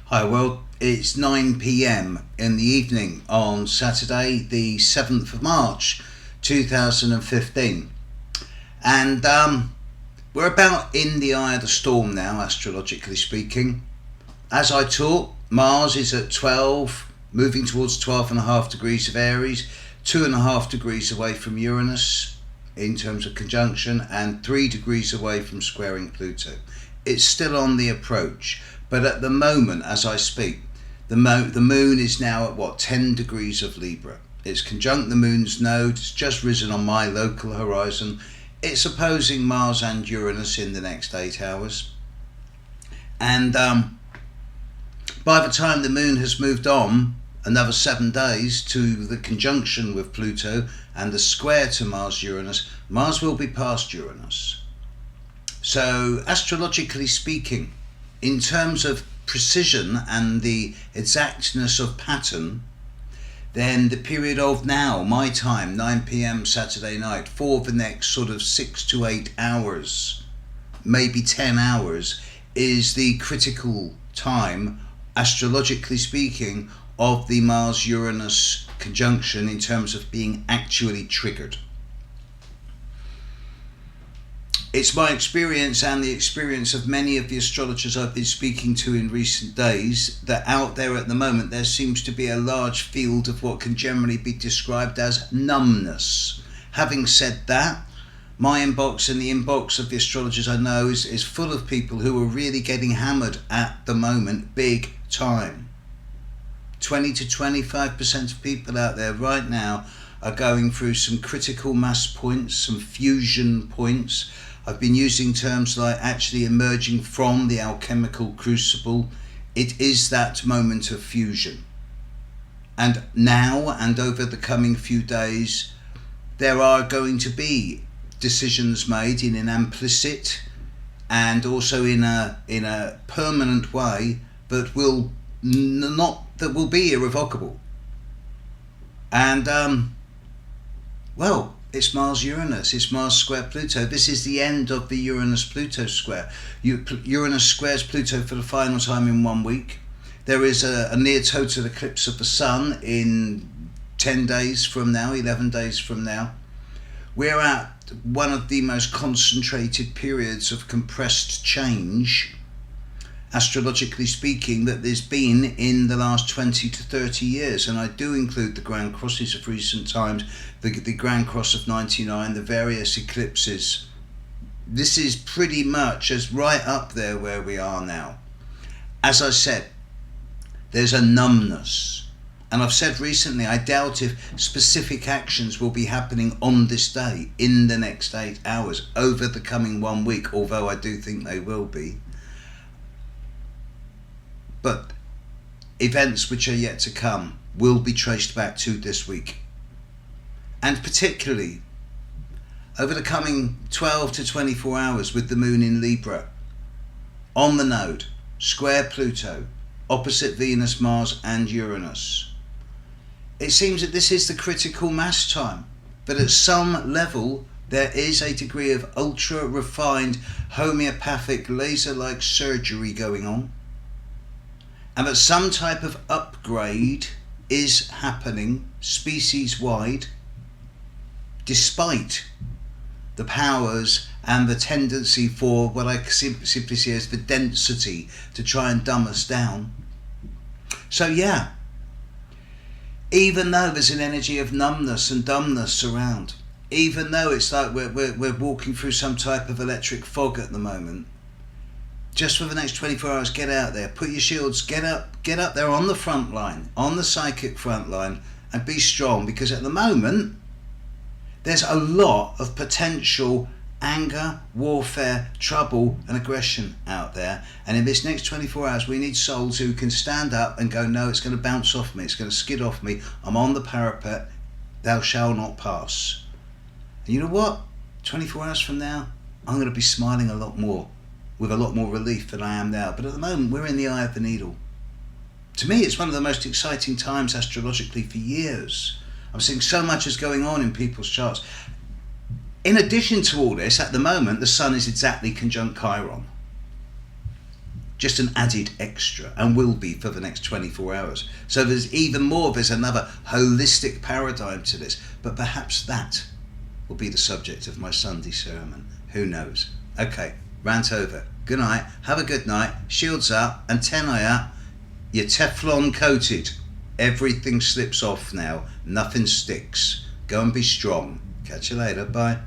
Hi, well, it's 9 p.m. in the evening on Saturday, the 7th of March 2015. And we're about in the eye of the storm now, astrologically speaking. As I talk, Mars is at 12, moving towards 12.5 degrees of Aries, 2.5 degrees away from Uranus in terms of conjunction, and 3 degrees away from squaring Pluto. It's still on the approach, but at the moment, as I speak, the moon is now at 10 degrees of Libra. It's conjunct the moon's node. It's just risen on my local horizon. It's opposing Mars and Uranus in the next 8 hours. And by the time the moon has moved on another 7 days to the conjunction with Pluto and the square to Mars-Uranus, Mars will be past Uranus. So, astrologically speaking, in terms of precision and the exactness of pattern, then the period of now, my time, 9 p.m. Saturday night, for the next sort of 6 to 8 hours, maybe 10 hours, is the critical time, astrologically speaking, of the Mars-Uranus conjunction in terms of being actually triggered. It's my experience and the experience of many of the astrologers I've been speaking to in recent days that out there at the moment there seems to be a large field of what can generally be described as numbness. Having said that, my inbox and the inbox of the astrologers I know is full of people who are really getting hammered at the moment, big time. 20 to 25% of people out there right now are going through some critical mass points, some fusion points. I've been using terms like actually emerging from the alchemical crucible. It is that moment of fusion. And now and over the coming few days, there are going to be decisions made in an implicit and also in a permanent way that will be irrevocable. And it's Mars-Uranus, it's Mars square Pluto. This is the end of the Uranus-Pluto square. Uranus squares Pluto for the final time in 1 week. There is a near total eclipse of the Sun in 10 days from now, 11 days from now. We're at one of the most concentrated periods of compressed change, astrologically speaking, that there's been in the last 20 to 30 years. And I do include the Grand Crosses of recent times, the Grand Cross of 99, the various eclipses. This is pretty much as right up there where we are now. As I said, there's a numbness. And I've said recently, I doubt if specific actions will be happening on this day, in the next 8 hours, over the coming 1 week, although I do think they will be. But events which are yet to come will be traced back to this week. And particularly over the coming 12 to 24 hours with the moon in Libra, on the node, square Pluto, opposite Venus, Mars and Uranus. It seems that this is the critical mass time, but at some level there is a degree of ultra refined homeopathic laser-like surgery going on. And that some type of upgrade is happening species-wide, despite the powers and the tendency for what I simply see as the density to try and dumb us down. So yeah, even though there's an energy of numbness and dumbness around, even though it's like we're walking through some type of electric fog at the moment, just for the next 24 hours, get out there, put your shields, get up there on the front line, on the psychic front line, and be strong, because at the moment, there's a lot of potential anger, warfare, trouble, and aggression out there. And in this next 24 hours, we need souls who can stand up and go, no, it's going to bounce off me, it's going to skid off me, I'm on the parapet, thou shalt not pass. And you know what? 24 hours from now, I'm going to be smiling a lot more, with a lot more relief than I am now. But at the moment, we're in the eye of the needle. To me, it's one of the most exciting times astrologically for years. I'm seeing so much is going on in people's charts. In addition to all this, at the moment, the Sun is exactly conjunct Chiron. just an added extra, and will be for the next 24 hours. So there's even more, there's another holistic paradigm to this, but perhaps that will be the subject of my Sunday sermon. Who knows? Okay, rant over. Good night, have a good night, shields up, antennae up, you're Teflon coated. Everything slips off now, nothing sticks. Go and be strong. Catch you later, bye.